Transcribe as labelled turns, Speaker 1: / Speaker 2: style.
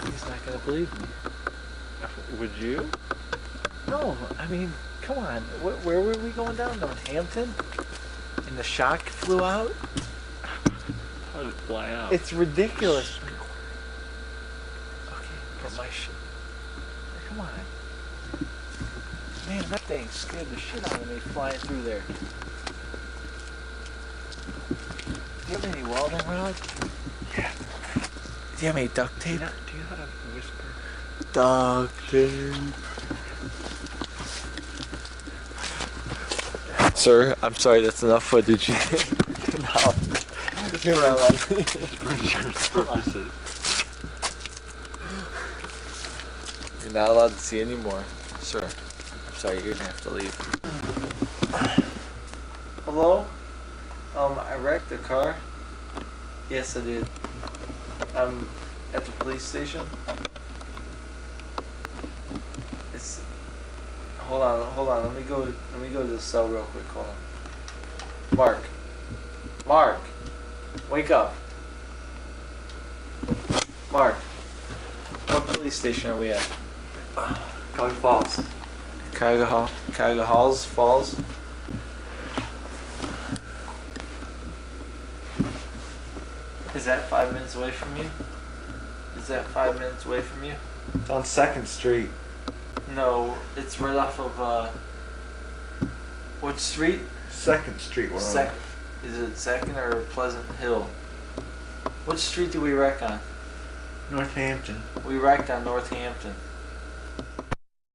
Speaker 1: He's not gonna believe me.
Speaker 2: Would you?
Speaker 1: No, I mean, come on. Where were we going down? Northampton? And the shock flew out?
Speaker 2: How did it fly out?
Speaker 1: It's ridiculous. Okay, put my shit. Come on. Man, that thing scared the shit out of me flying through there. Do you have any welding rod?
Speaker 2: Yeah.
Speaker 1: Do you have any duct tape?
Speaker 2: Do you know how to whisper?
Speaker 1: Duct tape. Sir, I'm sorry, that's enough footage. No. You're not allowed to see anymore. Sir, I'm sorry, you're gonna have to leave. Hello? I wrecked the car. Yes, I did. I'm at the police station. It's... Hold on. Let me go to the cell real quick. Hold on. Mark, wake up. Mark, what police station are we at?
Speaker 2: Cuyahoga Falls.
Speaker 1: Cuyahoga Falls. Is that 5 minutes away from you? Is that 5 minutes away from you?
Speaker 2: It's on 2nd Street.
Speaker 1: No, it's right off of, what street?
Speaker 2: 2nd Street.
Speaker 1: Is it 2nd or Pleasant Hill? Which street do we wreck on?
Speaker 2: Northampton.
Speaker 1: We wrecked on Northampton.